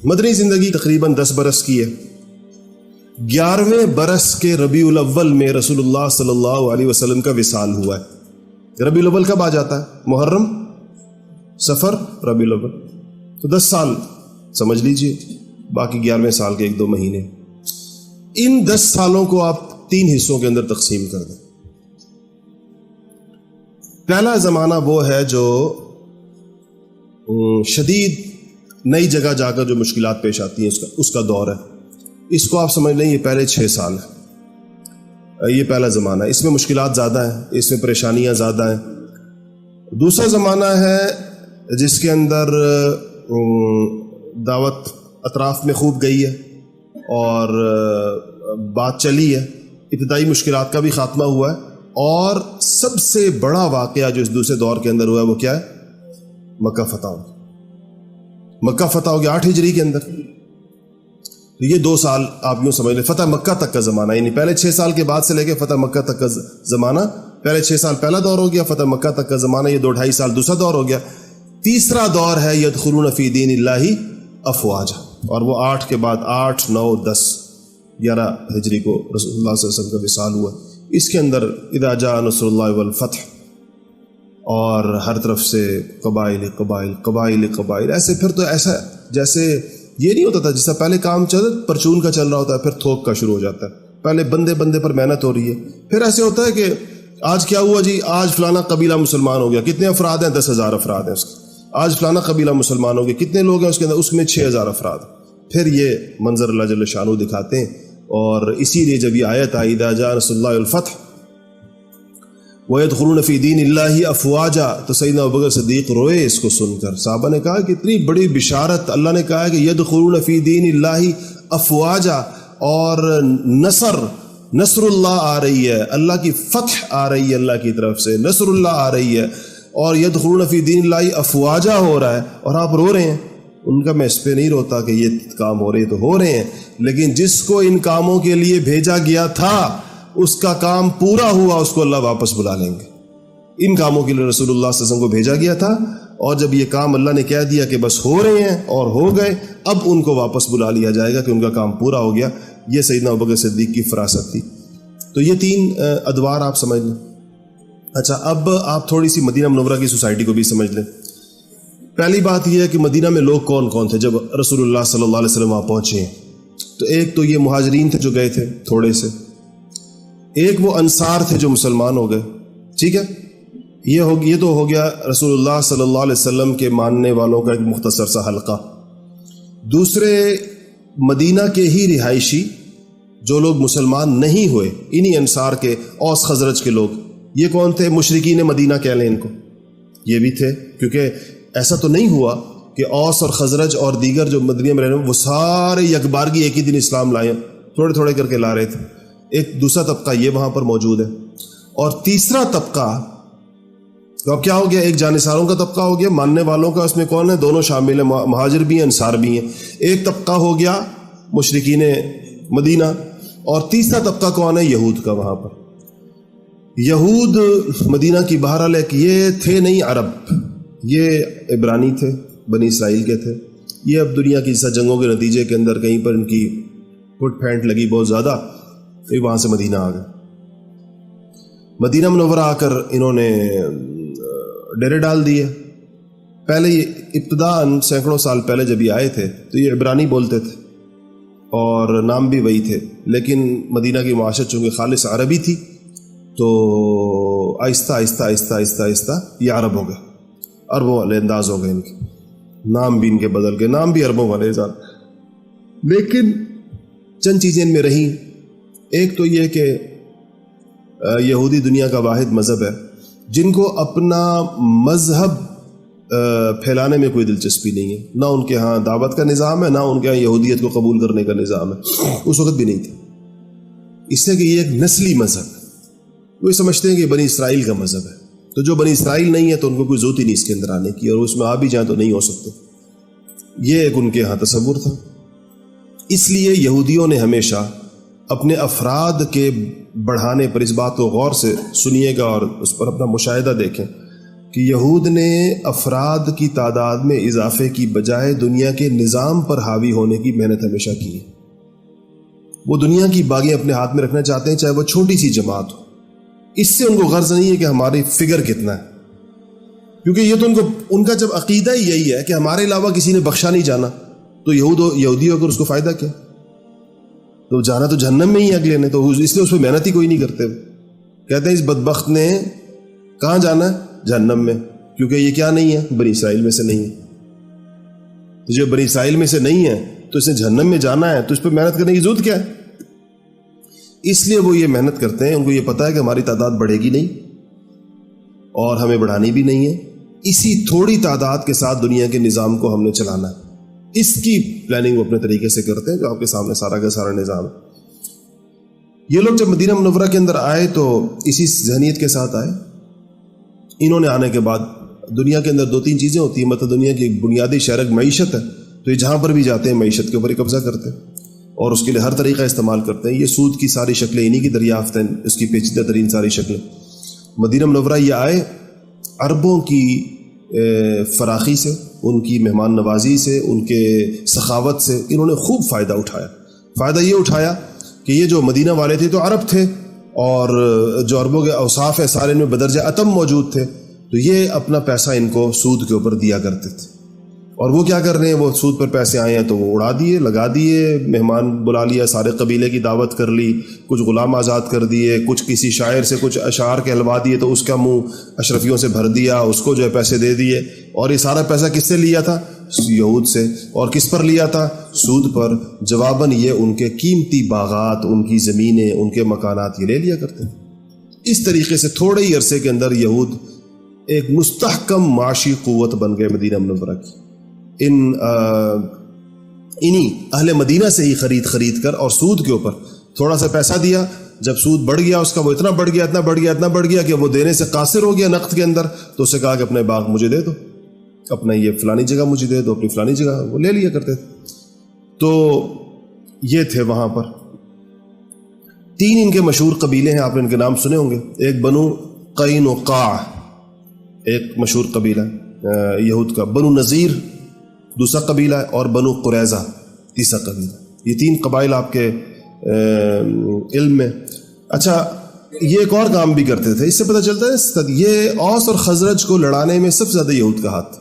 مدنی زندگی تقریباً 10 برس کی ہے. 11ویں برس کے ربیع الاول میں رسول اللہ صلی اللہ علیہ وسلم کا وصال ہوا ہے. ربیع الاول کب آ جاتا ہے؟ محرم، سفر، ربیع الاول. تو 10 سال سمجھ لیجئے، باقی 11ویں سال کے 1-2 مہینے. ان 10 سالوں کو آپ 3 حصوں کے اندر تقسیم کر دیں. پہلا زمانہ وہ ہے جو شدید نئی جگہ جا کر جو مشکلات پیش آتی ہیں اس کا دور ہے. اس کو آپ سمجھ لیں یہ پہلے 6 سال ہے. یہ پہلا زمانہ ہے، اس میں مشکلات زیادہ ہیں، اس میں پریشانیاں زیادہ ہیں. دوسرا زمانہ ہے جس کے اندر دعوت اطراف میں خوب گئی ہے اور بات چلی ہے، ابتدائی مشکلات کا بھی خاتمہ ہوا ہے. اور سب سے بڑا واقعہ جو اس دوسرے دور کے اندر ہوا ہے وہ کیا ہے؟ مکہ فتح ہو گیا. مکہ فتح ہو گیا 8 ہجری کے اندر. یہ 2 سال آپ یوں سمجھ لیں فتح مکہ تک کا زمانہ، یعنی پہلے 6 سال کے بعد سے لے کے فتح مکہ تک کا زمانہ. پہلے 6 سال پہلا دور ہو گیا، فتح مکہ تک کا زمانہ یہ 2-2.5 سال دوسرا دور ہو گیا. تیسرا دور ہے یدخلون فی دین اللہ افواجا، اور وہ 8 کے بعد 8، 9، 10، 11 ہجری کو رسول اللہ صلی اللہ علیہ وسلم کا وصال ہوا. اس کے اندر اذا جاء نصر اللہ والفتح، اور ہر طرف سے قبائل قبائل قبائل قبائل. ایسے پھر تو ایسا جیسے یہ نہیں ہوتا تھا جس سے پہلے کام پرچون کا چل رہا ہوتا ہے، پھر تھوک کا شروع ہو جاتا ہے. پہلے بندے پر محنت ہو رہی ہے، پھر ایسے ہوتا ہے کہ آج کیا ہوا جی، آج فلانا قبیلہ مسلمان ہو گیا. کتنے افراد ہیں؟ 10,000 افراد ہیں اس کے. آج فلانا قبیلہ مسلمان ہو گیا، کتنے لوگ ہیں اس کے اندر؟ اس میں 6,000 افراد. پھر یہ منظر اللہ جل شانہ دکھاتے ہیں. اور اسی لیے جب یہ آیت آئی اذا جاء نصر اللہ والفتح وَيَدْخُلُونَ فِي دِينِ اللَّهِ أَفْوَاجًا، تو سیدنا ابوبکر صدیق روئے اس کو سن کر. صحابہ نے کہا کہ اتنی بڑی بشارت، اللہ نے کہا کہ يَدْخُلُونَ فِي دِينِ اللَّهِ أَفْوَاجًا، اور نصر اللہ آ رہی ہے، اللہ کی فتح آ رہی ہے، اللہ کی طرف سے نصر اللہ آ رہی ہے، اور يَدْخُلُونَ فِي دِينِ اللَّهِ أَفْوَاجًا ہو رہا ہے، اور آپ رو رہے ہیں. ان کا میں اس پہ نہیں روتا کہ یہ کام ہو رہے ہیں تو ہو رہے ہیں، لیکن جس کو ان کاموں کے لیے بھیجا گیا تھا اس کا کام پورا ہوا، اس کو اللہ واپس بلا لیں گے. ان کاموں کے لیے رسول اللہ صلی اللہ علیہ وسلم کو بھیجا گیا تھا، اور جب یہ کام اللہ نے کہہ دیا کہ بس ہو رہے ہیں اور ہو گئے، اب ان کو واپس بلا لیا جائے گا کہ ان کا کام پورا ہو گیا. یہ سیدنا ابوبکر صدیق کی فراست تھی. تو یہ 3 ادوار آپ سمجھ لیں. اچھا، اب آپ تھوڑی سی مدینہ منورہ کی سوسائٹی کو بھی سمجھ لیں. پہلی بات یہ ہے کہ مدینہ میں لوگ کون کون تھے جب رسول اللہ صلی اللہ علیہ وسلم وہاں پہنچے ہیں. تو ایک تو یہ مہاجرین تھے جو گئے تھے تھوڑے سے، ایک وہ انصار تھے جو مسلمان ہو گئے. ٹھیک ہے، یہ تو ہو گیا رسول اللہ صلی اللہ علیہ وسلم کے ماننے والوں کا ایک مختصر سا حلقہ. دوسرے مدینہ کے ہی رہائشی جو لوگ مسلمان نہیں ہوئے، انہی انصار کے، اوس خزرج کے لوگ. یہ کون تھے؟ مشرکین مدینہ کہہ لیں ان کو. یہ بھی تھے، کیونکہ ایسا تو نہیں ہوا کہ اوس اور خزرج اور دیگر جو مدینہ میں رہنے وہ سارے یکبارگی ایک ہی دن اسلام لائے، تھوڑے تھوڑے کر کے لا رہے تھے. ایک دوسرا طبقہ یہ وہاں پر موجود ہے. اور تیسرا طبقہ تو اب کیا ہو گیا؟ ایک جانثاروں کا طبقہ ہو گیا، ماننے والوں کا. اس میں کون ہے؟ دونوں شامل ہیں، مہاجر بھی ہیں، انصار بھی ہیں. ایک طبقہ ہو گیا مشرکین مدینہ، اور تیسرا طبقہ کون ہے؟ یہود کا. وہاں پر یہود مدینہ کی بہرحال ایک یہ تھے نہیں عرب، یہ عبرانی تھے، بنی اسرائیل کے تھے. یہ اب دنیا کی جنگوں کے نتیجے کے اندر کہیں پر ان کی پھٹ پھینٹ لگی بہت زیادہ، پھر وہاں سے مدینہ آ گئے. مدینہ منورہ آ کر انہوں نے ڈیرے ڈال دیے. پہلے یہ ابتداءً سینکڑوں سال پہلے جب یہ آئے تھے تو یہ عبرانی بولتے تھے اور نام بھی وہی تھے، لیکن مدینہ کی معاشرت چونکہ خالص عربی تھی تو آہستہ آہستہ آہستہ آہستہ آہستہ یہ عرب ہو گئے، عربوں والے انداز ہو گئے. ان کے نام بھی ان کے بدل گئے، نام بھی عربوں والے زیادہ. لیکن چند چیزیں ان میں رہیں. ایک تو یہ کہ یہودی دنیا کا واحد مذہب ہے جن کو اپنا مذہب پھیلانے میں کوئی دلچسپی نہیں ہے. نہ ان کے ہاں دعوت کا نظام ہے، نہ ان کے ہاں یہودیت کو قبول کرنے کا نظام ہے. اس وقت بھی نہیں تھا. اس سے کہ یہ ایک نسلی مذہب ہے. وہ سمجھتے ہیں کہ بنی اسرائیل کا مذہب ہے، تو جو بنی اسرائیل نہیں ہے تو ان کو کوئی ضرورت ہی نہیں اس کے اندر آنے کی، اور اس میں آ بھی جائیں تو نہیں ہو سکتے. یہ ایک ان کے ہاں تصور تھا. اس لیے یہودیوں نے ہمیشہ اپنے افراد کے بڑھانے پر، اس بات کو غور سے سنیے گا اور اس پر اپنا مشاہدہ دیکھیں کہ یہود نے افراد کی تعداد میں اضافے کی بجائے دنیا کے نظام پر حاوی ہونے کی محنت ہمیشہ کی ہے۔ وہ دنیا کی باغیں اپنے ہاتھ میں رکھنا چاہتے ہیں، چاہے وہ چھوٹی سی جماعت ہو۔ اس سے ان کو غرض نہیں ہے کہ ہماری فگر کتنا ہے، کیونکہ یہ تو ان کا جب عقیدہ ہی یہی ہے کہ ہمارے علاوہ کسی نے بخشا نہیں جانا، تو یہودی ہو کر اس کو فائدہ کیا؟ تو جانا تو جہنم میں ہی اگلے نے، تو اس لیے اس پہ محنت ہی کوئی نہیں کرتے۔ کہتے ہیں اس بدبخت نے کہاں جانا ہے؟ جہنم میں، کیونکہ یہ کیا نہیں ہے؟ بنی اسرائیل میں سے نہیں ہے۔ تو جو بنی اسرائیل میں سے نہیں ہے تو اس نے جہنم میں جانا ہے، تو اس پہ محنت کرنے کی ضرورت کیا ہے؟ اس لیے وہ یہ محنت کرتے ہیں، ان کو یہ پتہ ہے کہ ہماری تعداد بڑھے گی نہیں اور ہمیں بڑھانی بھی نہیں ہے، اسی تھوڑی تعداد کے ساتھ دنیا کے نظام کو ہم نے چلانا ہے۔ اس کی پلاننگ وہ اپنے طریقے سے کرتے ہیں، جو آپ کے سامنے سارا کا سارا نظام ہے۔ یہ لوگ جب مدینہ منورہ کے اندر آئے تو اسی ذہنیت کے ساتھ آئے۔ انہوں نے آنے کے بعد دنیا کے اندر 2-3 چیزیں ہوتی ہیں، مطلب دنیا کی ایک بنیادی شرک معیشت ہے، تو یہ جہاں پر بھی جاتے ہیں معیشت کے اوپر ہی قبضہ کرتے ہیں اور اس کے لیے ہر طریقہ استعمال کرتے ہیں۔ یہ سود کی ساری شکلیں انہی کی دریافت ہیں، اس کی پیچیدہ ترین ساری شکلیں۔ مدینہ منورہ یہ آئے، عربوں کی فراخی سے، ان کی مہمان نوازی سے، ان کے سخاوت سے انہوں نے خوب فائدہ اٹھایا۔ فائدہ یہ اٹھایا کہ یہ جو مدینہ والے تھے تو عرب تھے، اور جو عربوں کے اوصاف ہیں سارے میں بدرجہ اتم موجود تھے، تو یہ اپنا پیسہ ان کو سود کے اوپر دیا کرتے تھے۔ اور وہ کیا کر رہے ہیں؟ وہ سود پر پیسے آئے ہیں تو وہ اڑا دیے، لگا دیے، مہمان بلا لیا، سارے قبیلے کی دعوت کر لی، کچھ غلام آزاد کر دیے، کچھ کسی شاعر سے کچھ اشعار کہلوا دیے تو اس کا منہ اشرفیوں سے بھر دیا، اس کو جو ہے پیسے دے دیے۔ اور یہ سارا پیسہ کس سے لیا تھا؟ یہود سے۔ اور کس پر لیا تھا؟ سود پر۔ جواباً یہ ان کے قیمتی باغات، ان کی زمینیں، ان کے مکانات یہ لے لیا کرتے۔ اس طریقے سے تھوڑے ہی عرصے کے اندر یہود ایک مستحکم معاشی قوت بن گئے مدینہ منورہ کی۔ انہی اہل مدینہ سے ہی خرید کر اور سود کے اوپر تھوڑا سا پیسہ دیا۔ جب سود بڑھ گیا اس کا، وہ اتنا بڑھ گیا کہ وہ دینے سے قاصر ہو گیا نقد کے اندر، تو اسے کہا کہ اپنے باغ مجھے دے دو، اپنا یہ فلانی جگہ مجھے دے دو، اپنی فلانی جگہ، وہ لے لیا کرتے تھے۔ تو یہ تھے وہاں پر 3 ان کے مشہور قبیلے ہیں، آپ نے ان کے نام سنے ہوں گے۔ ایک بنو قینقاع، ایک مشہور قبیلہ یہود کا، بنو نذیر دوسرا قبیلہ ہے، اور بنو قریظہ تیسرا قبیلہ۔ یہ 3 قبائل آپ کے علم میں۔ اچھا، یہ ایک اور کام بھی کرتے تھے، اس سے پتہ چلتا ہے یہ اوس اور خزرج کو لڑانے میں سب سے زیادہ یہود کا ہاتھ،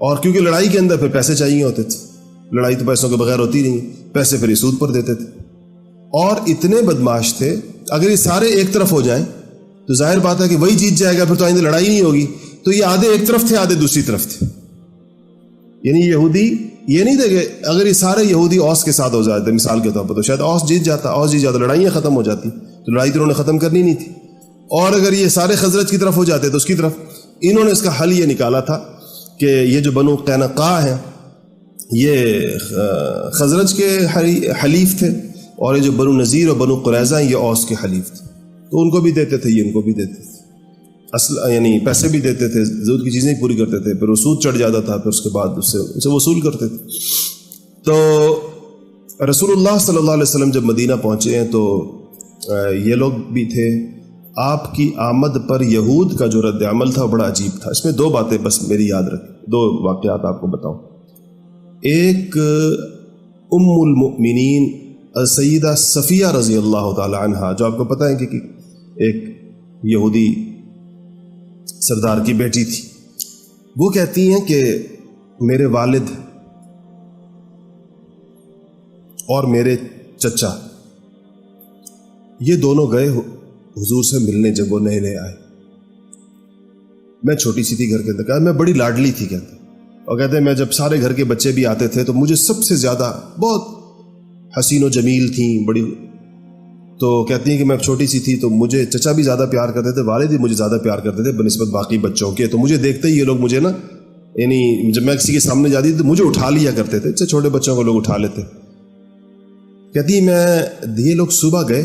اور کیونکہ لڑائی کے اندر پھر پیسے چاہیے ہوتے تھے، لڑائی تو پیسوں کے بغیر ہوتی نہیں، پیسے پھر سود پر دیتے تھے، اور اتنے بدماش تھے اگر یہ سارے ایک طرف ہو جائیں تو ظاہر بات ہے کہ وہی جیت جائے گا، پھر تو آئندہ لڑائی نہیں ہوگی، تو یہ آدھے ایک طرف تھے، آدھے دوسری طرف تھے۔ یعنی یہودی یہ نہیں تھے کہ اگر یہ سارے یہودی اوس کے ساتھ ہو جاتے مثال کے طور پر تو شاید اوس جیت جاتا، لڑائیاں ختم ہو جاتی، تو لڑائی تو انہوں نے ختم کرنی نہیں تھی۔ اور اگر یہ سارے خزرج کی طرف ہو جاتے تو اس کی طرف۔ انہوں نے اس کا حل یہ نکالا تھا کہ یہ جو بنو قینقاع ہیں یہ خزرج کے حلیف تھے، اور یہ جو بنو نذیر اور بنو قریظہ ہیں یہ اوس کے حلیف تھے، تو ان کو بھی دیتے تھے، یہ ان کو بھی دیتے تھے، یعنی پیسے بھی دیتے تھے، ضرورت کی چیزیں پوری کرتے تھے، پھر وہ سود چڑھ جاتا تھا، پھر اس کے بعد اس سے وصول کرتے تھے۔ تو رسول اللہ صلی اللہ علیہ وسلم جب مدینہ پہنچے ہیں تو یہ لوگ بھی تھے۔ آپ کی آمد پر یہود کا جو رد عمل تھا وہ بڑا عجیب تھا۔ اس میں 2 باتیں بس میری یاد رکھیں، 2 واقعات آپ کو بتاؤں۔ ایک ام المؤمنین سیدہ صفیہ رضی اللہ تعالی عنہ، جو آپ کو پتہ ہے کہ ایک یہودی سردار کی بیٹی تھی، وہ کہتی ہیں کہ میرے والد اور میرے چچا یہ دونوں گئے حضور سے ملنے جب وہ نئے آئے۔ میں چھوٹی سی تھی گھر کے اندر، میں بڑی لاڈلی تھی کہتے، اور کہتے ہیں میں جب سارے گھر کے بچے بھی آتے تھے تو مجھے سب سے زیادہ بہت حسین و جمیل تھیں بڑی، تو کہتی ہیں کہ میں چھوٹی سی تھی تو مجھے چچا بھی زیادہ پیار کرتے تھے، والد بھی مجھے زیادہ پیار کرتے تھے بنسبت باقی بچوں کے، تو مجھے دیکھتے ہی یہ لوگ مجھے یعنی جب میں کسی کے سامنے جاتی تھی تو مجھے اٹھا لیا کرتے تھے، چھوٹے بچوں کو لوگ اٹھا لیتے۔ کہتی یہ لوگ صبح گئے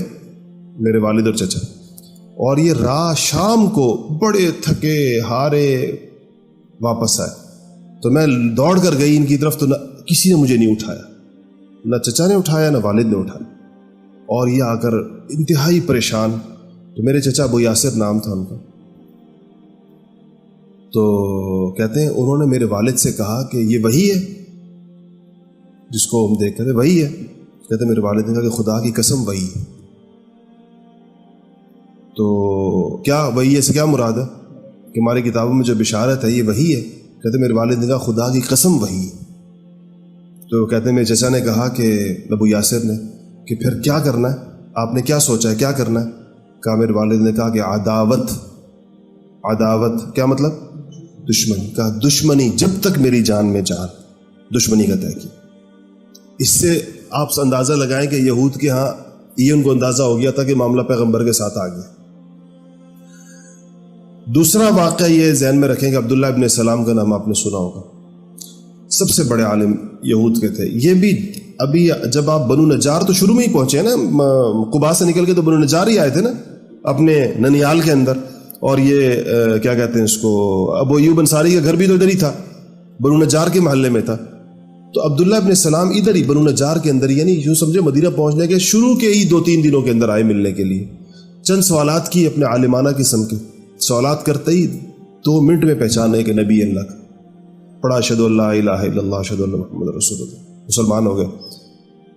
میرے والد اور چچا، اور یہ شام کو بڑے تھکے ہارے واپس آئے، تو میں دوڑ کر گئی ان کی طرف، تو کسی نے مجھے نہیں اٹھایا، نہ چچا نے اٹھایا نہ والد نے اٹھایا، اور یہ آ کر انتہائی پریشان، تو میرے چچا ابو یاسر نام تھا ان کا، تو کہتے ہیں انہوں نے میرے والد سے کہا کہ یہ وہی ہے جس کو ہم دیکھ رہے، وہی ہے؟ کہتے ہیں میرے والد نے کہا کہ خدا کی قسم وہی ہے۔ تو کیا وہی ہے سے کیا مراد ہے کہ ہماری کتابوں میں جو بشارت ہے یہ وہی ہے؟ کہتے ہیں میرے والد نے کہا خدا کی قسم وہی ہے۔ تو کہتے ہیں میرے چچا نے کہا کہ ابو یاسر نے کہ پھر کیا کرنا ہے، آپ نے کیا سوچا ہے، کیا کرنا ہے؟ کہا میرے والد نے کہا کہ عداوت کیا مطلب؟ دشمنی۔ کہا دشمنی جب تک میری جان میں جان، دشمنی کا طے کیا۔ اس سے آپ اندازہ لگائیں کہ یہود کے ہاں یہ ان کو اندازہ ہو گیا تھا کہ معاملہ پیغمبر کے ساتھ آ گیا۔ دوسرا واقعہ یہ ذہن میں رکھیں کہ عبداللہ ابن سلام کا نام آپ نے سنا ہوگا، سب سے بڑے عالم یہود کے تھے۔ یہ بھی ابھی جب آپ بنو نجار تو شروع میں ہی پہنچے ہیں نا، قبا سے نکل کے تو بنو نجار ہی آئے تھے نا اپنے ننیال کے اندر، اور یہ کیا کہتے ہیں اس کو، ابو ایوب انصاری کا گھر بھی تو ادھر ہی تھا، بنو نجار کے محلے میں تھا۔ تو عبداللہ ابن سلام ادھر ہی بنو نجار کے اندر، یعنی یوں سمجھے مدینہ پہنچنے کے شروع کے ہی 2-3 دنوں کے اندر آئے ملنے کے لیے۔ چند سوالات کی اپنے عالمانہ قسم کے سوالات کرتے ہی 2 منٹ میں پہچانے کہ نبی اللہ کا، پڑھا اشہد ان لا الہ الا اللہ اشہد ان محمد رسول اللہ، مسلمان ہو گئے۔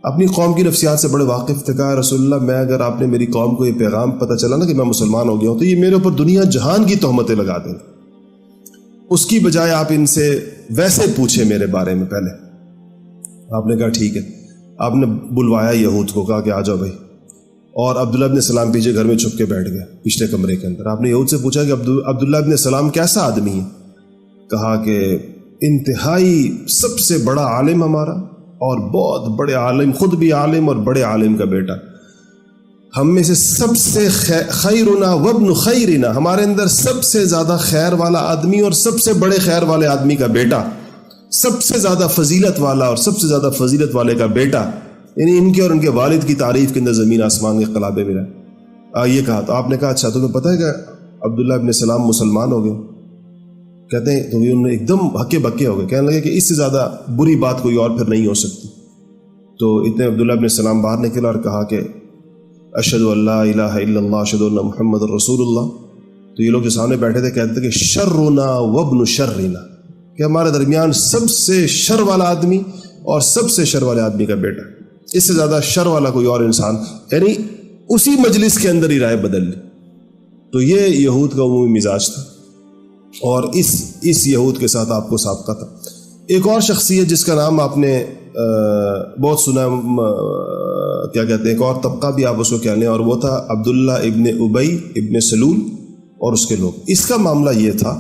اپنی قوم کی نفسیات سے بڑے واقف تھے۔ کہا رسول اللہ میں اگر آپ نے میری قوم کو یہ پیغام پتہ چلا نا کہ میں مسلمان ہو گیا ہوں تو یہ میرے اوپر دنیا جہان کی تہمتیں لگا دیں گے، اس کی بجائے آپ ان سے ویسے پوچھیں میرے بارے میں پہلے۔ آپ نے کہا ٹھیک ہے۔ آپ نے بلوایا یہود کو، کہا کہ آ جاؤ بھائی، اور عبداللہ ابن سلام پیچھے گھر میں چھپ کے بیٹھ گئے پچھلے کمرے کے اندر۔ آپ نے یہود سے پوچھا کہ عبداللہ ابن سلام کیسا آدمی ہے؟ کہا کہ انتہائی سب سے بڑا عالم ہمارا، اور بہت بڑے عالم، خود بھی عالم اور بڑے عالم کا بیٹا، ہم میں سے سب سے خیرنا وابن خیرنا، ہمارے اندر سب سے زیادہ خیر والا آدمی اور سب سے بڑے خیر والے آدمی کا بیٹا، سب سے زیادہ فضیلت والا اور سب سے زیادہ فضیلت والے کا بیٹا، یعنی ان کے اور ان کے والد کی تعریف کے اندر زمین آسمان کے قلابے ملا۔ یہ کہا تو آپ نے کہا اچھا تمہیں پتہ ہے کہ عبداللہ ابن سلام مسلمان ہو گئے؟ کہتے ہیں تو انہوں نے ایک دم ہکے بکے ہو گئے، کہنے لگے کہ اس سے زیادہ بری بات کوئی اور پھر نہیں ہو سکتی۔ تو اتنے عبداللہ ابن سلام باہر نکلا اور کہا کہ اشہد ان لا الہ الا اللہ اشہد ان محمد رسول اللہ۔ تو یہ لوگ جو سامنے بیٹھے تھے کہتے تھے کہ شرنا وابن شرنا، کہ ہمارے درمیان سب سے شر والا آدمی اور سب سے شر والے آدمی کا بیٹا، اس سے زیادہ شر والا کوئی اور انسان، یعنی اسی مجلس کے اندر ہی رائے بدل لی۔ تو یہ یہود کا عمومی مزاج تھا، اور اس یہود کے ساتھ آپ کو سابقہ تھا۔ ایک اور شخصیت جس کا نام آپ نے بہت سنا، کیا کہتے ہیں، ایک اور طبقہ بھی آپ اس کو کہہ لیں، اور وہ تھا عبداللہ ابن ابی ابن سلول اور اس کے لوگ۔ اس کا معاملہ یہ تھا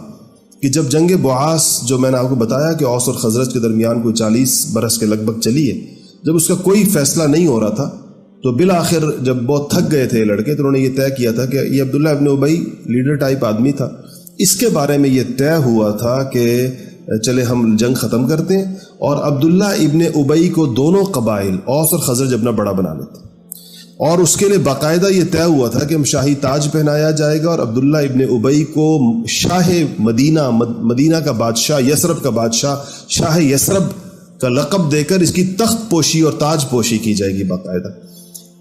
کہ جب جنگ بعاث، جو میں نے آپ کو بتایا کہ اوس اور خزرج کے درمیان کوئی 40 برس کے لگ بھگ چلی ہے، جب اس کا کوئی فیصلہ نہیں ہو رہا تھا تو بالآخر جب بہت تھک گئے تھے لڑکے، تو انہوں نے یہ طے کیا تھا کہ یہ عبداللہ ابن ابی لیڈر ٹائپ آدمی تھا، اس کے بارے میں یہ طے ہوا تھا کہ چلے ہم جنگ ختم کرتے ہیں، اور عبداللہ ابن ابی کو دونوں قبائل اوس اور خزرج اپنا بڑا بنا لیتے، اور اس کے لیے باقاعدہ یہ طے ہوا تھا کہ ہم شاہی تاج پہنایا جائے گا، اور عبداللہ ابن ابی کو شاہ مدینہ کا بادشاہ، یثرب کا بادشاہ، شاہ یثرب کا لقب دے کر اس کی تخت پوشی اور تاج پوشی کی جائے گی باقاعدہ۔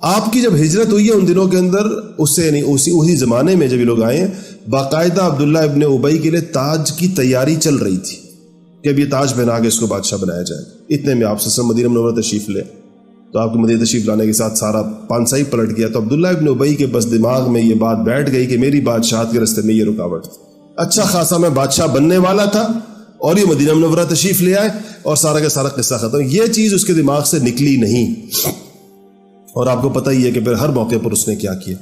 آپ کی جب ہجرت ہوئی ہے ان دنوں کے اندر، اس سے یعنی اسی زمانے میں جب یہ لوگ آئے ہیں، باقاعدہ عبداللہ ابن ابی کے لیے تاج کی تیاری چل رہی تھی کہ اب یہ تاج پہنا کے اس کو بادشاہ بنایا جائے گا۔ اتنے میں آپ سے مدینہ منورہ تشریف لے، تو آپ کو مدینہ تشریف لانے کے ساتھ سارا پانسا ہی پلٹ گیا۔ تو عبداللہ ابن ابی کے بس دماغ میں یہ بات بیٹھ گئی کہ میری بادشاہت کے راستے میں یہ رکاوٹ تھی۔ اچھا خاصا میں بادشاہ بننے والا تھا اور یہ مدینہ منورہ تشریف لے آئے اور سارا کا سارا قصہ ختم۔ یہ چیز اس کے دماغ سے نکلی نہیں، اور آپ کو پتہ ہی ہے کہ پھر ہر موقع پر اس نے کیا کیا۔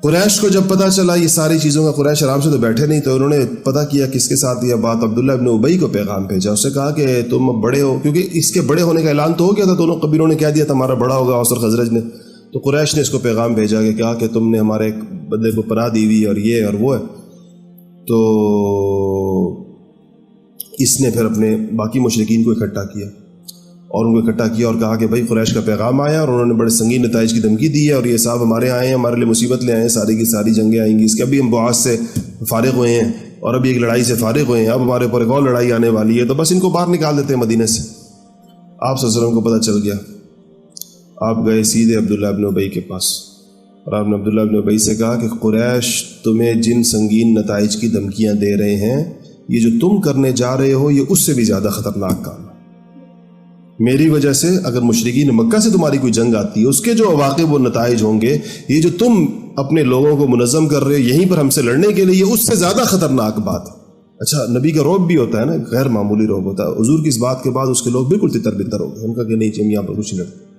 قریش کو جب پتہ چلا یہ ساری چیزوں کا، قریش آرام سے تو بیٹھے نہیں، تو انہوں نے پتہ کیا کس کے ساتھ یہ بات، عبداللہ ابن ابی کو پیغام بھیجا، اس سے کہا کہ تم بڑے ہو، کیونکہ اس کے بڑے ہونے کا اعلان تو ہو گیا تھا، دونوں قبیلوں نے کہہ دیا تھا ہمارا بڑا ہوگا، اوس اور خزرج نے۔ تو قریش نے اس کو پیغام بھیجا کہ کہا کہ تم نے ہمارے ایک بندے کو پناہ دی ہوئی اور یہ اور وہ ہے۔ تو اس نے پھر اپنے باقی مشرکین کو اکٹھا کیا اور ان کو اکٹھا کیا اور کہا کہ بھائی قریش کا پیغام آیا اور انہوں نے بڑے سنگین نتائج کی دھمکی دی ہے، اور یہ صاحب ہمارے آئے ہیں، ہمارے لیے مصیبت لے آئے ہیں، ساری کی ساری جنگیں آئیں گی، اس کے ابھی ہم بعاث سے فارغ ہوئے ہیں اور ابھی ایک لڑائی سے فارغ ہوئے ہیں، اب ہمارے اوپر ایک اور لڑائی آنے والی ہے، تو بس ان کو باہر نکال دیتے ہیں مدینہ سے۔ آپ صلی اللہ علیہ وسلم کو پتہ چل گیا، آپ گئے سیدھے عبداللہ ابن ابی کے پاس، اور آپ نے عبداللہ ابن ابی سے کہا کہ قریش تمہیں جن سنگین نتائج کی دھمکیاں دے رہے ہیں یہ جو تم کرنے جا رہے ہو یہ اس سے بھی زیادہ خطرناک کام ہے. میری وجہ سے اگر مشرکین مکہ سے تمہاری کوئی جنگ آتی ہے اس کے جو عواقب و نتائج ہوں گے، یہ جو تم اپنے لوگوں کو منظم کر رہے ہو یہیں پر ہم سے لڑنے کے لیے، یہ اس سے زیادہ خطرناک بات ہے. اچھا نبی کا رعب بھی ہوتا ہے نا، غیر معمولی رعب ہوتا ہے. حضور کی اس بات کے بعد اس کے لوگ بالکل تتر بتر ہو گئے. ان کا کہ نہیں ہم یہاں پر کچھ نہیں لڑتے.